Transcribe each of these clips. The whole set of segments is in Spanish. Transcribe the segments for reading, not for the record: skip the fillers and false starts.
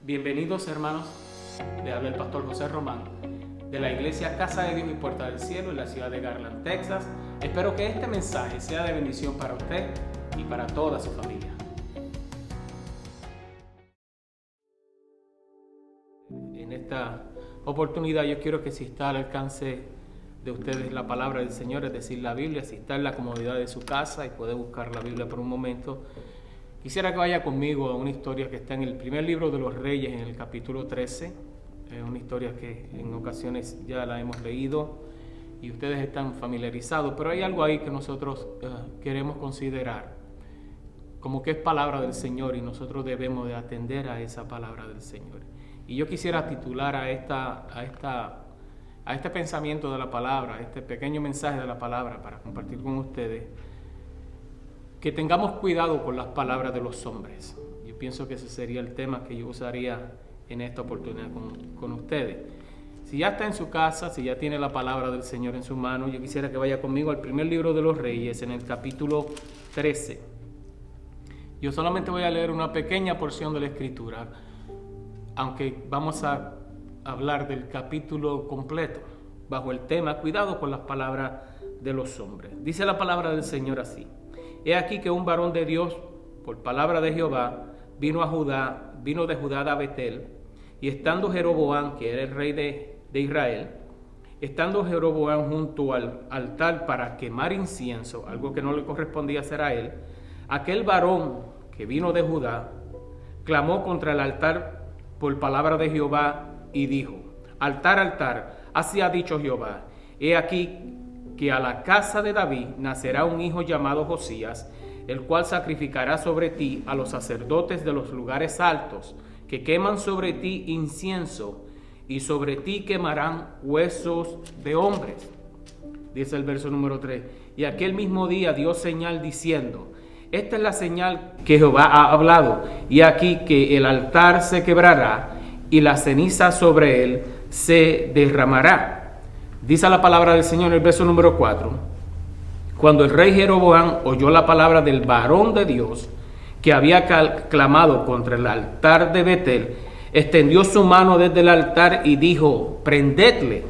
Bienvenidos, hermanos. Le habla el pastor José Román de la iglesia Casa de Dios y Puerta del Cielo en la ciudad de Garland, Texas. Espero que este mensaje sea de bendición para usted y para toda su familia. En esta oportunidad yo quiero que si está al alcance de ustedes la palabra del Señor, es decir, la Biblia, si está en la comodidad de su casa y puede buscar la Biblia por un momento, quisiera que vaya conmigo a una historia que está en el primer libro de los Reyes, en el capítulo 13. Es una historia que en ocasiones ya la hemos leído y ustedes están familiarizados, pero hay algo ahí que nosotros queremos considerar como que es palabra del Señor y nosotros debemos de atender a esa palabra del Señor. Y yo quisiera titular a este pensamiento de la palabra, a este pequeño mensaje de la palabra para compartir con ustedes, que tengamos cuidado con las palabras de los hombres. Yo pienso que ese sería el tema que yo usaría en esta oportunidad con ustedes. Si ya está en su casa, si ya tiene la palabra del Señor en su mano, yo quisiera que vaya conmigo al primer libro de los Reyes, en el capítulo 13. Yo solamente voy a leer una pequeña porción de la Escritura, aunque vamos a hablar del capítulo completo, bajo el tema, cuidado con las palabras de los hombres. Dice la palabra del Señor así: He aquí que un varón de Dios, por palabra de Jehová, vino de Judá a Betel, y estando Jeroboam, que era el rey de Israel, estando Jeroboam junto al altar para quemar incienso, algo que no le correspondía hacer a él, aquel varón que vino de Judá clamó contra el altar por palabra de Jehová y dijo: Altar, altar, así ha dicho Jehová, he aquí que a la casa de David nacerá un hijo llamado Josías, el cual sacrificará sobre ti a los sacerdotes de los lugares altos, que queman sobre ti incienso, y sobre ti quemarán huesos de hombres. Dice el verso número 3, y aquel mismo día dio señal diciendo: Esta es la señal que Jehová ha hablado, y aquí que el altar se quebrará, y la ceniza sobre él se derramará. Dice la palabra del Señor en el verso número 4, cuando el rey Jeroboam oyó la palabra del varón de Dios que había clamado contra el altar de Betel, extendió su mano desde el altar y dijo: Prendedle.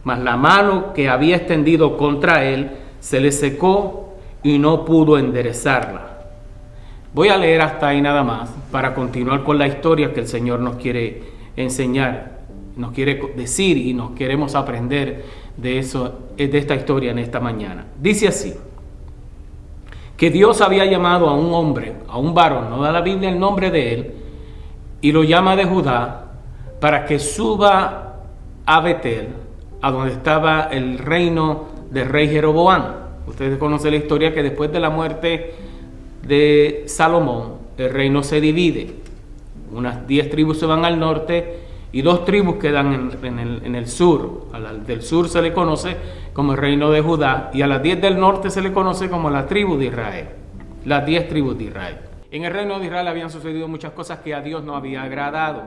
Mas la mano que había extendido contra él se le secó y no pudo enderezarla. Voy a leer hasta ahí nada más para continuar con la historia que el Señor nos quiere enseñar, nos quiere decir y nos queremos aprender de esta historia en esta mañana. Dice así: que Dios había llamado a un hombre, a un varón, no da la Biblia el nombre de él, y lo llama de Judá para que suba a Betel, a donde estaba el reino del rey Jeroboam. Ustedes conocen la historia que después de la muerte de Salomón, el reino se divide. Unas 10 tribus se van al norte y 2 tribus quedan en el sur. A la del sur se le conoce como el reino de Judá y a las 10 del norte se le conoce como la tribu de Israel. Las 10 tribus de Israel. En el reino de Israel habían sucedido muchas cosas que a Dios no había agradado.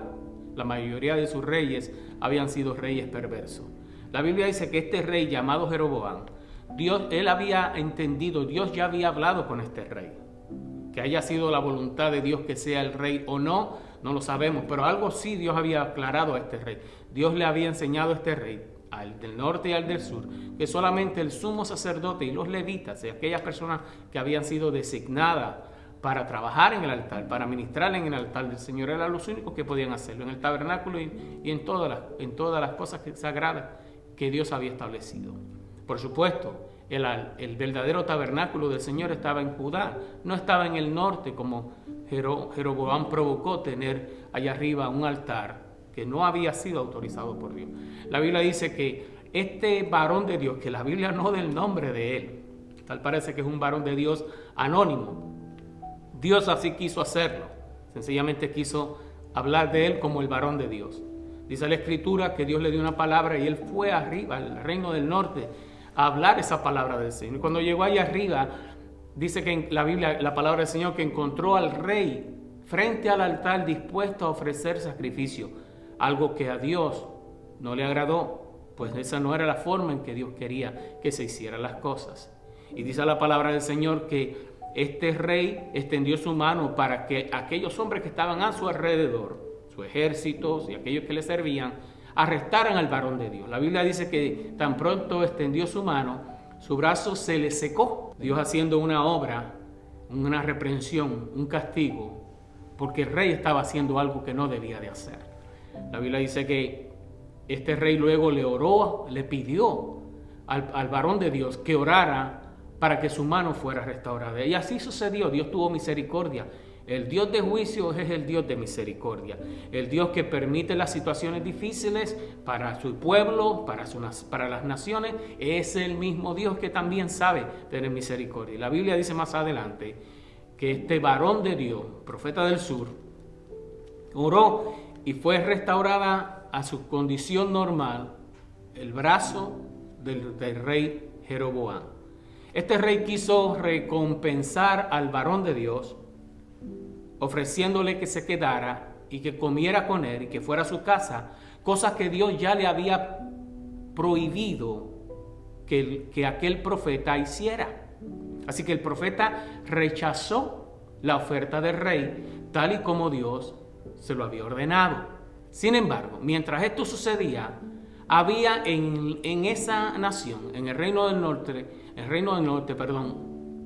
La mayoría de sus reyes habían sido reyes perversos. La Biblia dice que este rey llamado Jeroboam, él había entendido, Dios ya había hablado con este rey. Que haya sido la voluntad de Dios que sea el rey o no, no lo sabemos, pero algo sí Dios había aclarado a este rey. Dios le había enseñado a este rey, al del norte y al del sur, que solamente el sumo sacerdote y los levitas, y aquellas personas que habían sido designadas para trabajar en el altar, para ministrar en el altar del Señor, eran los únicos que podían hacerlo, en el tabernáculo y en todas las cosas sagradas que Dios había establecido. Por supuesto, el verdadero tabernáculo del Señor estaba en Judá, no estaba en el norte como Jeroboam provocó tener allá arriba un altar que no había sido autorizado por Dios. La Biblia dice que este varón de Dios, que la Biblia no da el nombre de él, tal parece que es un varón de Dios anónimo. Dios así quiso hacerlo, sencillamente quiso hablar de él como el varón de Dios. Dice la Escritura que Dios le dio una palabra y él fue arriba al reino del norte a hablar esa palabra del Señor. Y cuando llegó allá arriba, dice que en la Biblia, la palabra del Señor, que encontró al rey frente al altar dispuesto a ofrecer sacrificio, algo que a Dios no le agradó, pues esa no era la forma en que Dios quería que se hicieran las cosas. Y dice la palabra del Señor que este rey extendió su mano para que aquellos hombres que estaban a su alrededor, sus ejércitos y aquellos que le servían, arrestaran al varón de Dios. La Biblia dice que tan pronto extendió su mano, su brazo se le secó. Dios haciendo una obra, una reprensión, un castigo, porque el rey estaba haciendo algo que no debía de hacer. La Biblia dice que este rey luego le oró, le pidió al varón de Dios que orara para que su mano fuera restaurada. Y así sucedió. Dios tuvo misericordia. El Dios de juicio es el Dios de misericordia. El Dios que permite las situaciones difíciles para su pueblo, para las naciones, es el mismo Dios que también sabe tener misericordia. Y la Biblia dice más adelante que este varón de Dios, profeta del sur, oró y fue restaurada a su condición normal el brazo del rey Jeroboam. Este rey quiso recompensar al varón de Dios, ofreciéndole que se quedara y que comiera con él y que fuera a su casa, cosas que Dios ya le había prohibido que aquel profeta hiciera. Así que el profeta rechazó la oferta del rey, tal y como Dios se lo había ordenado. Sin embargo, mientras esto sucedía, había en esa nación, en el reino del norte,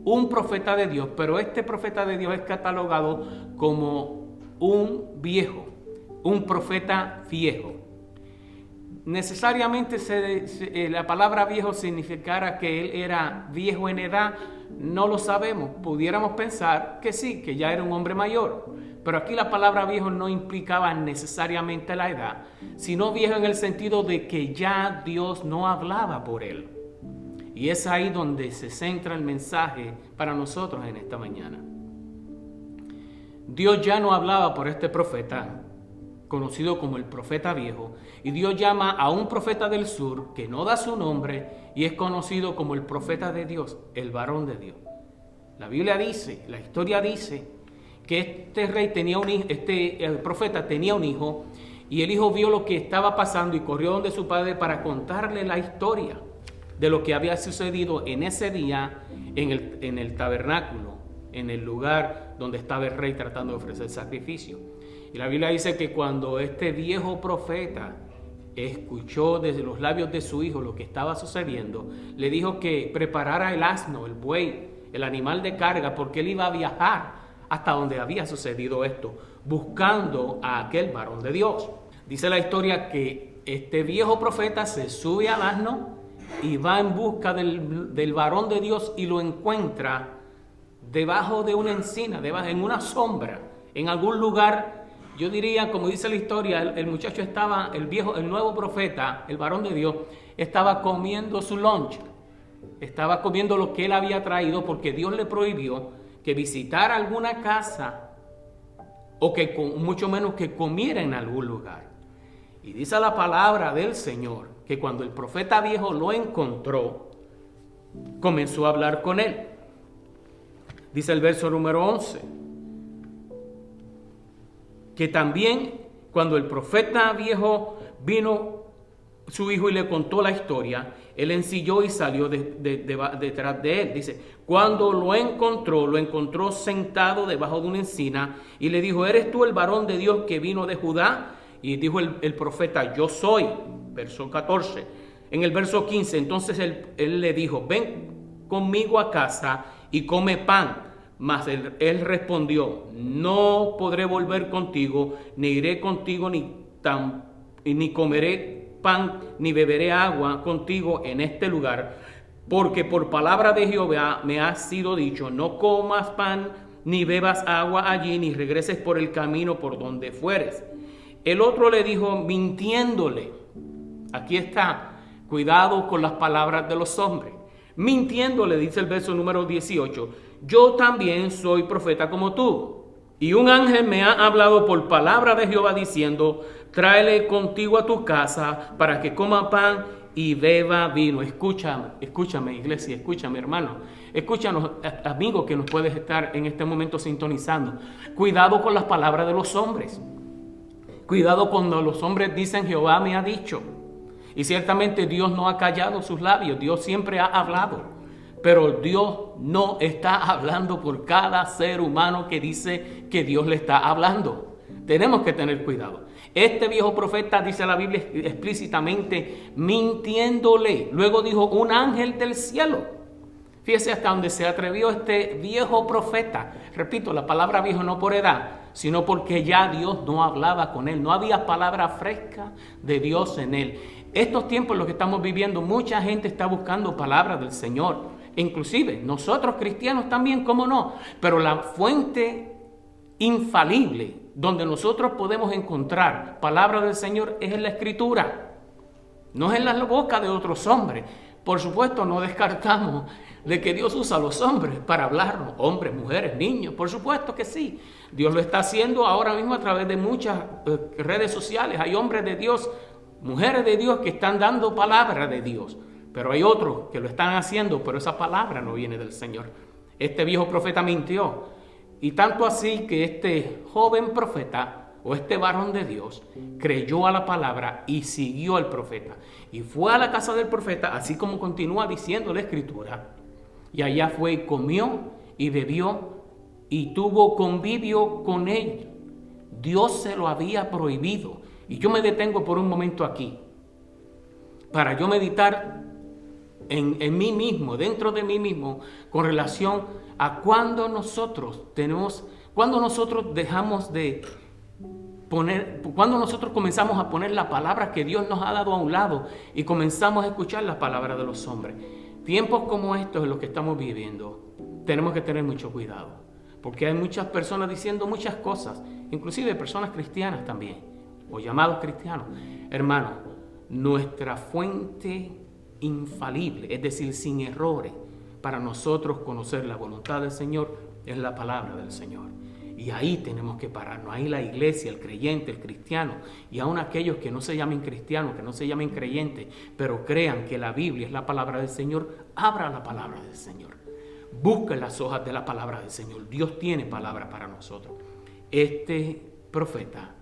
un profeta de Dios, pero este profeta de Dios es catalogado como un viejo, un profeta viejo. Necesariamente la palabra viejo significara que él era viejo en edad, no lo sabemos. Pudiéramos pensar que sí, que ya era un hombre mayor, pero aquí la palabra viejo no implicaba necesariamente la edad, sino viejo en el sentido de que ya Dios no hablaba por él. Y es ahí donde se centra el mensaje para nosotros en esta mañana. Dios ya no hablaba por este profeta, conocido como el profeta viejo, y Dios llama a un profeta del sur que no da su nombre y es conocido como el profeta de Dios, el varón de Dios. La Biblia dice, la historia dice que este rey tenía el profeta tenía un hijo, y el hijo vio lo que estaba pasando y corrió donde su padre para contarle la historia de lo que había sucedido en ese día en el tabernáculo, en el lugar donde estaba el rey tratando de ofrecer sacrificio. Y la Biblia dice que cuando este viejo profeta escuchó desde los labios de su hijo lo que estaba sucediendo, le dijo que preparara el asno, el buey, el animal de carga, porque él iba a viajar hasta donde había sucedido esto, buscando a aquel varón de Dios. Dice la historia que este viejo profeta se sube al asno y va en busca del varón de Dios y lo encuentra debajo de una encina, en una sombra, en algún lugar. Yo diría, como dice la historia, el muchacho estaba, el nuevo profeta, el varón de Dios, estaba comiendo su lunch, estaba comiendo lo que él había traído, porque Dios le prohibió que visitara alguna casa o que mucho menos que comiera en algún lugar. Y dice la palabra del Señor que cuando el profeta viejo lo encontró, comenzó a hablar con él. Dice el verso número 11, que también cuando el profeta viejo vino su hijo y le contó la historia, él ensilló y salió detrás de él. Dice, cuando lo encontró sentado debajo de una encina y le dijo, ¿eres tú el varón de Dios que vino de Judá? Y dijo el profeta, yo soy. Verso 14. En el verso 15, entonces él le dijo, ven conmigo a casa y come pan. Mas él respondió, no podré volver contigo, ni iré contigo, ni comeré pan, ni beberé agua contigo en este lugar, porque por palabra de Jehová me ha sido dicho, no comas pan, ni bebas agua allí, ni regreses por el camino por donde fueres. El otro le dijo, mintiéndole, aquí está, cuidado con las palabras de los hombres, mintiéndole, dice el verso número 18, yo también soy profeta como tú. Y un ángel me ha hablado por palabra de Jehová diciendo, tráele contigo a tu casa para que coma pan y beba vino. Escúchame iglesia, escúchame hermano, escúchanos amigo que nos puedes estar en este momento sintonizando. Cuidado con las palabras de los hombres. Cuidado cuando los hombres dicen Jehová me ha dicho. Y ciertamente Dios no ha callado sus labios, Dios siempre ha hablado. Pero Dios no está hablando por cada ser humano que dice que Dios le está hablando. Tenemos que tener cuidado. Este viejo profeta, dice la Biblia explícitamente, mintiéndole. Luego dijo, un ángel del cielo. Fíjese hasta donde se atrevió este viejo profeta. Repito, la palabra viejo no por edad, sino porque ya Dios no hablaba con él. No había palabra fresca de Dios en él. Estos tiempos en los que estamos viviendo, mucha gente está buscando palabras del Señor. Inclusive nosotros cristianos también, ¿cómo no? Pero la fuente infalible donde nosotros podemos encontrar palabras del Señor es en la Escritura. No es en la boca de otros hombres. Por supuesto, no descartamos de que Dios usa a los hombres para hablarnos, hombres, mujeres, niños, por supuesto que sí. Dios lo está haciendo ahora mismo a través de muchas redes sociales. Hay hombres de Dios, mujeres de Dios que están dando palabra de Dios, pero hay otros que lo están haciendo, pero esa palabra no viene del Señor. Este viejo profeta mintió, y tanto así que este joven profeta o este varón de Dios creyó a la palabra y siguió al profeta. Y fue a la casa del profeta, así como continúa diciendo la Escritura. Y allá fue y comió y bebió y tuvo convivio con él. Dios se lo había prohibido. Y yo me detengo por un momento aquí, para yo meditar en mí mismo, dentro de mí mismo, con relación a cuando nosotros dejamos de cuando nosotros comenzamos a poner la palabra que Dios nos ha dado a un lado y comenzamos a escuchar la palabra de los hombres. Tiempos como estos en los que estamos viviendo, tenemos que tener mucho cuidado, porque hay muchas personas diciendo muchas cosas, inclusive personas cristianas también, o llamados cristianos. Hermanos, nuestra fuente infalible, es decir, sin errores, para nosotros conocer la voluntad del Señor, es la palabra del Señor. Y ahí tenemos que pararnos. Ahí la iglesia, el creyente, el cristiano, y aún aquellos que no se llamen cristianos, que no se llamen creyentes, pero crean que la Biblia es la palabra del Señor, abra la palabra del Señor. Busca las hojas de la palabra del Señor. Dios tiene palabra para nosotros. Este profeta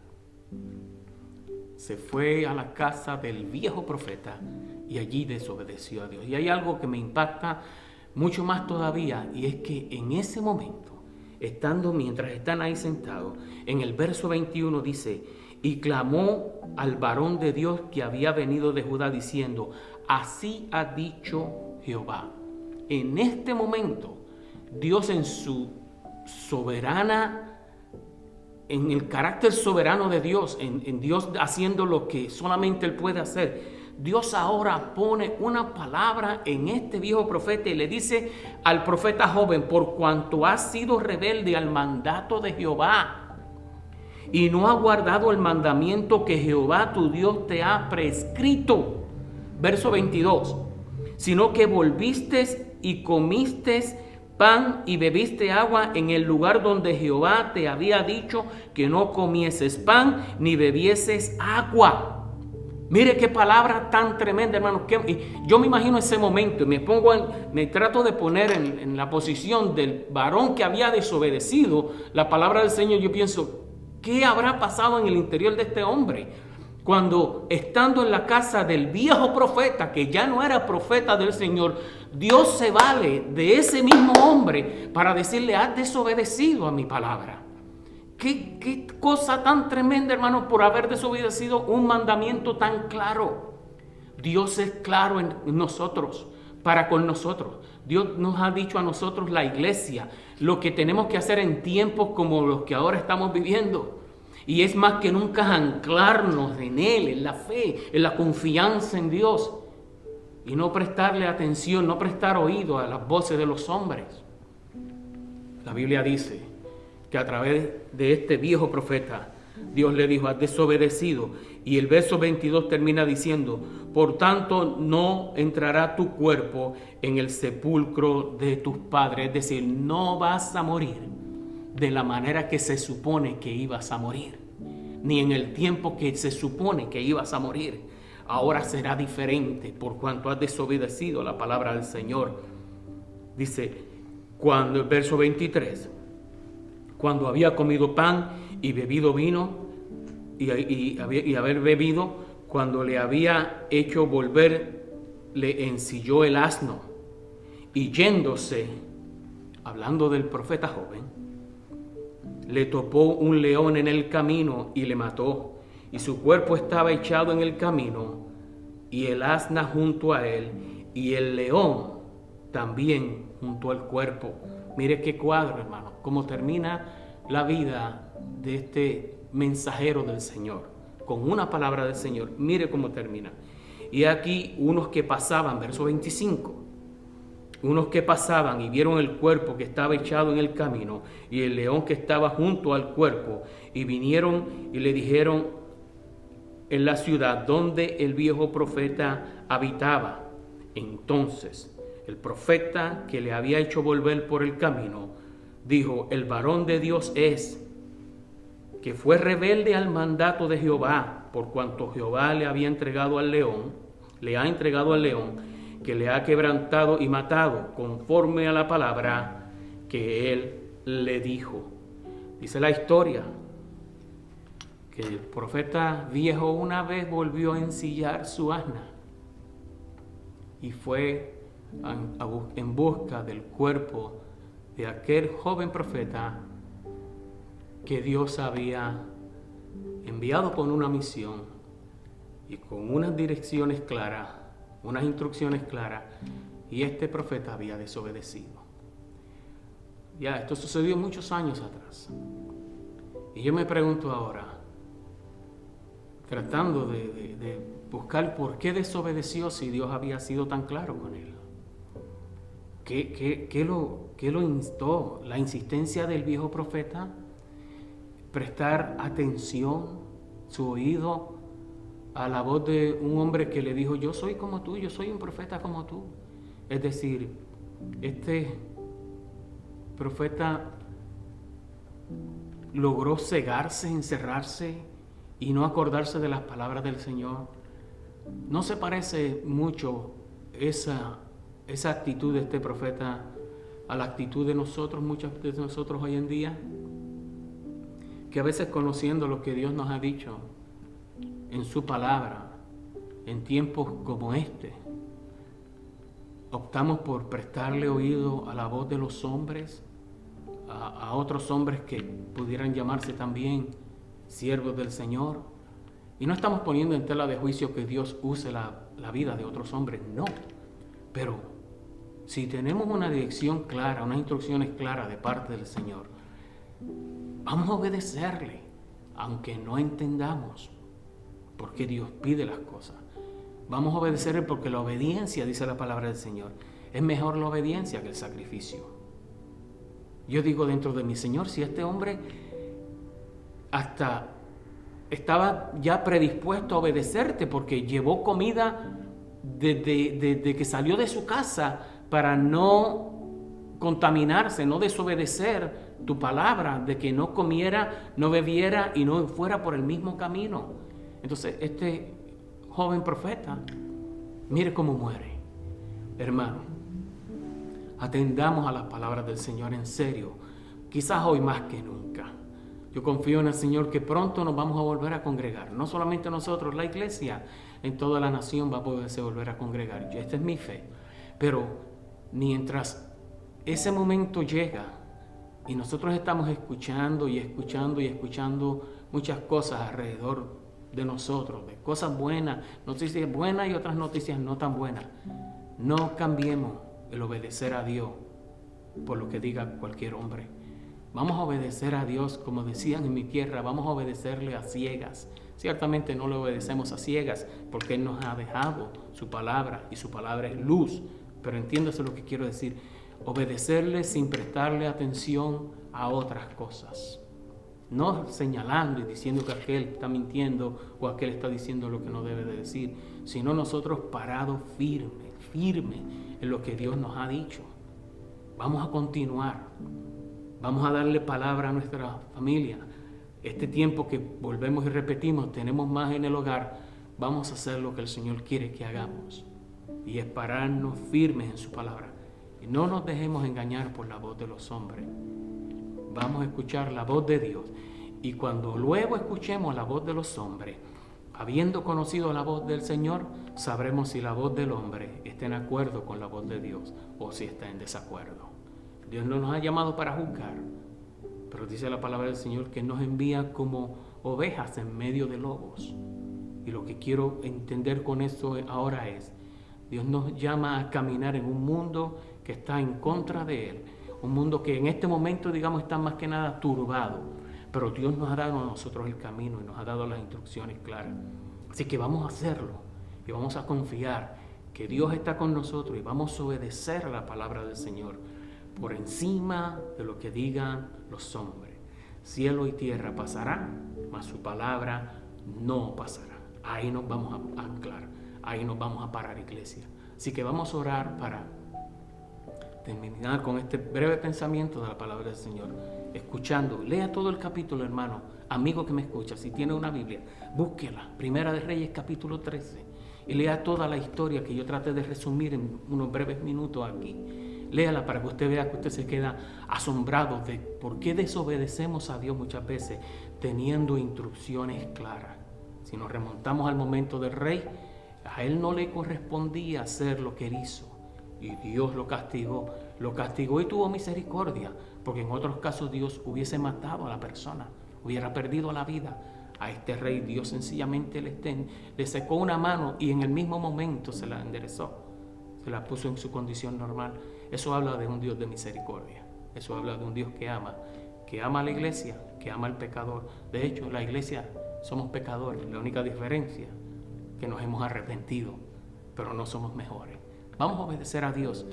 se fue a la casa del viejo profeta y allí desobedeció a Dios. Y hay algo que me impacta mucho más todavía, y es que en ese momento, mientras están ahí sentados, en el verso 21 dice, y clamó al varón de Dios que había venido de Judá diciendo, así ha dicho Jehová. En este momento, Dios en su soberana, en el carácter soberano de Dios, en Dios haciendo lo que solamente Él puede hacer, Dios ahora pone una palabra en este viejo profeta y le dice al profeta joven, por cuanto has sido rebelde al mandato de Jehová y no has guardado el mandamiento que Jehová tu Dios te ha prescrito. Verso 22, sino que volviste y comiste pan y bebiste agua en el lugar donde Jehová te había dicho que no comieses pan ni bebieses agua. Mire qué palabra tan tremenda, hermano. Yo me imagino ese momento y me trato de poner en la posición del varón que había desobedecido la palabra del Señor. Yo pienso, ¿qué habrá pasado en el interior de este hombre? Cuando estando en la casa del viejo profeta, que ya no era profeta del Señor, Dios se vale de ese mismo hombre para decirle, has desobedecido a mi palabra. ¿Qué cosa tan tremenda, hermano, por haber desobedecido un mandamiento tan claro? Dios es claro en nosotros, para con nosotros. Dios nos ha dicho a nosotros, la iglesia, lo que tenemos que hacer en tiempos como los que ahora estamos viviendo. Y es más que nunca anclarnos en Él, en la fe, en la confianza en Dios. Y no prestarle atención, no prestar oído a las voces de los hombres. La Biblia dice que a través de este viejo profeta, Dios le dijo, has desobedecido. Y el verso 22 termina diciendo, por tanto no entrará tu cuerpo en el sepulcro de tus padres. Es decir, no vas a morir de la manera que se supone que ibas a morir, ni en el tiempo que se supone que ibas a morir. Ahora será diferente por cuanto has desobedecido la palabra del Señor. Dice, cuando el verso 23, cuando había comido pan y bebido vino y haber bebido, cuando le había hecho volver, le ensilló el asno y yéndose, hablando del profeta joven, le topó un león en el camino y le mató, y su cuerpo estaba echado en el camino, y el asna junto a él, y el león también junto al cuerpo. Mire qué cuadro, hermano, cómo termina la vida de este mensajero del Señor, con una palabra del Señor. Mire cómo termina. Y aquí unos que pasaban, verso 25, unos que pasaban y vieron el cuerpo que estaba echado en el camino y el león que estaba junto al cuerpo, y vinieron y le dijeron en la ciudad donde el viejo profeta habitaba. Entonces el profeta que le había hecho volver por el camino dijo: el varón de Dios es, que fue rebelde al mandato de Jehová, por cuanto Jehová le ha entregado al león, que le ha quebrantado y matado, conforme a la palabra que él le dijo. Dice la historia que el profeta viejo una vez volvió a ensillar su asna y fue en busca del cuerpo de aquel joven profeta que Dios había enviado con una misión y con unas direcciones claras, unas instrucciones claras, y este profeta había desobedecido. Ya, esto sucedió muchos años atrás. Y yo me pregunto ahora, tratando de buscar por qué desobedeció si Dios había sido tan claro con él. ¿Qué lo instó? La insistencia del viejo profeta, prestar atención, su oído a la voz de un hombre que le dijo: yo soy como tú, yo soy un profeta como tú. Es decir, este profeta logró cegarse, encerrarse y no acordarse de las palabras del Señor. ¿No se parece mucho esa actitud de este profeta a la actitud de nosotros, muchos de nosotros hoy en día? Que a veces, conociendo lo que Dios nos ha dicho en su palabra, en tiempos como este, optamos por prestarle oído a la voz de los hombres, a otros hombres que pudieran llamarse también siervos del Señor. Y no estamos poniendo en tela de juicio que Dios use la vida de otros hombres, no. Pero si tenemos una dirección clara, unas instrucciones claras de parte del Señor, vamos a obedecerle, aunque no entendamos por qué Dios pide las cosas. Vamos a obedecerle porque la obediencia, dice la palabra del Señor, es mejor la obediencia que el sacrificio. Yo digo dentro de mi Señor, si este hombre hasta estaba ya predispuesto a obedecerte porque llevó comida desde que salió de su casa para no contaminarse, no desobedecer tu palabra, de que no comiera, no bebiera y no fuera por el mismo camino. Entonces este joven profeta, mire cómo muere. Hermano, atendamos a las palabras del Señor en serio, quizás hoy más que nunca. Yo confío en el Señor que pronto nos vamos a volver a congregar. No solamente nosotros, la iglesia en toda la nación va a poderse volver a congregar. Esta es mi fe. Pero mientras ese momento llega y nosotros estamos escuchando y escuchando y escuchando muchas cosas alrededor de nosotros, de cosas buenas, noticias buenas y otras noticias no tan buenas, no cambiemos el obedecer a Dios por lo que diga cualquier hombre. Vamos a obedecer a Dios, como decían en mi tierra, vamos a obedecerle a ciegas. Ciertamente no le obedecemos a ciegas porque Él nos ha dejado su palabra y su palabra es luz. Pero entiéndase lo que quiero decir, obedecerle sin prestarle atención a otras cosas. No señalando y diciendo que aquel está mintiendo o aquel está diciendo lo que no debe de decir, sino nosotros parados firme en lo que Dios nos ha dicho. Vamos a continuar. Vamos a darle palabra a nuestra familia. Este tiempo que volvemos y repetimos, tenemos más en el hogar, vamos a hacer lo que el Señor quiere que hagamos. Y es pararnos firmes en su palabra. Y no nos dejemos engañar por la voz de los hombres. Vamos a escuchar la voz de Dios. Y cuando luego escuchemos la voz de los hombres, habiendo conocido la voz del Señor, sabremos si la voz del hombre está en acuerdo con la voz de Dios o si está en desacuerdo. Dios no nos ha llamado para juzgar, Pero dice la palabra del Señor que nos envía como ovejas en medio de lobos. Y lo que quiero entender con esto ahora es, Dios nos llama a caminar en un mundo que está en contra de Él. Un mundo que en este momento, digamos, está más que nada turbado. Pero Dios nos ha dado a nosotros el camino y nos ha dado las instrucciones claras. Así que vamos a hacerlo y vamos a confiar que Dios está con nosotros y vamos a obedecer a la palabra del Señor por encima de lo que digan los hombres. Cielo y tierra pasarán, mas su palabra no pasará. Ahí nos vamos a anclar, ahí nos vamos a parar, iglesia. Así que vamos a orar para terminar con este breve pensamiento de la palabra del Señor. Escuchando, lea todo el capítulo, hermano, amigo que me escucha, si tiene una Biblia, búsquela, Primera de Reyes capítulo 13, y lea toda la historia que yo traté de resumir en unos breves minutos aquí. Léala para que usted vea que usted se queda asombrado de por qué desobedecemos a Dios muchas veces teniendo instrucciones claras. Si nos remontamos al momento del rey, a él no le correspondía hacer lo que él hizo y Dios lo castigó y tuvo misericordia, porque en otros casos Dios hubiese matado a la persona, hubiera perdido la vida. A este rey Dios sencillamente le secó una mano y en el mismo momento se la enderezó, se la puso en su condición normal. Eso habla de un Dios de misericordia, eso habla de un Dios que ama a la iglesia, que ama al pecador. De hecho, la iglesia somos pecadores, la única diferencia es que nos hemos arrepentido, pero no somos mejores. Vamos a obedecer a Dios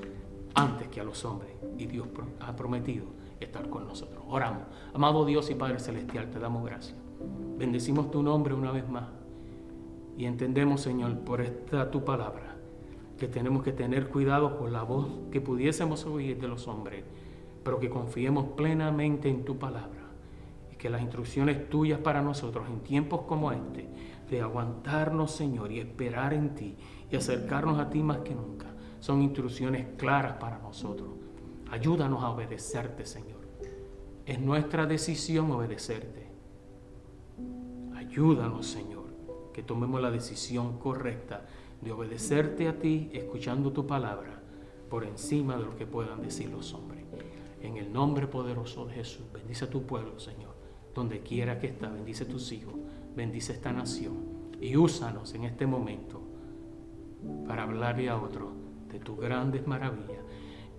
antes que a los hombres y Dios ha prometido estar con nosotros. Oramos. Amado Dios y Padre Celestial, te damos gracias. Bendecimos tu nombre una vez más y entendemos, Señor, por esta tu palabra, que tenemos que tener cuidado con la voz que pudiésemos oír de los hombres, pero que confiemos plenamente en tu palabra y que las instrucciones tuyas para nosotros en tiempos como este, de aguantarnos, Señor, y esperar en ti y acercarnos a ti más que nunca, son instrucciones claras para nosotros. Ayúdanos a obedecerte, Señor. Es nuestra decisión obedecerte. Ayúdanos, Señor, que tomemos la decisión correcta de obedecerte a ti, escuchando tu palabra, por encima de lo que puedan decir los hombres. En el nombre poderoso de Jesús, bendice a tu pueblo, Señor, donde quiera que está, bendice a tus hijos, bendice esta nación y úsanos en este momento para hablarle a otros de tus grandes maravillas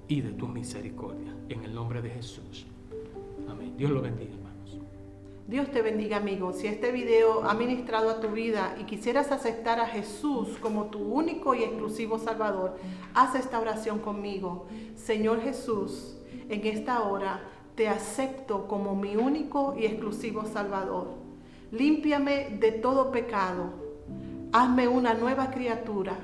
y de tus misericordias. En el nombre de Jesús. Amén. Dios lo bendiga, hermanos. Dios te bendiga, amigo. Si este video ha ministrado a tu vida y quisieras aceptar a Jesús como tu único y exclusivo Salvador, haz esta oración conmigo. Señor Jesús, en esta hora te acepto como mi único y exclusivo Salvador. Límpiame de todo pecado. Hazme una nueva criatura.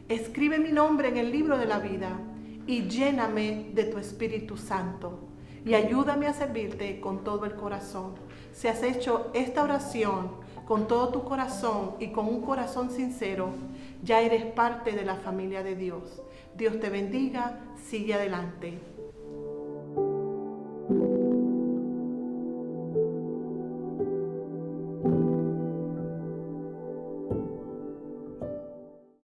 Escribe mi nombre en el libro de la vida y lléname de tu Espíritu Santo. Y ayúdame a servirte con todo el corazón. Si has hecho esta oración con todo tu corazón y con un corazón sincero, ya eres parte de la familia de Dios. Dios te bendiga, sigue adelante.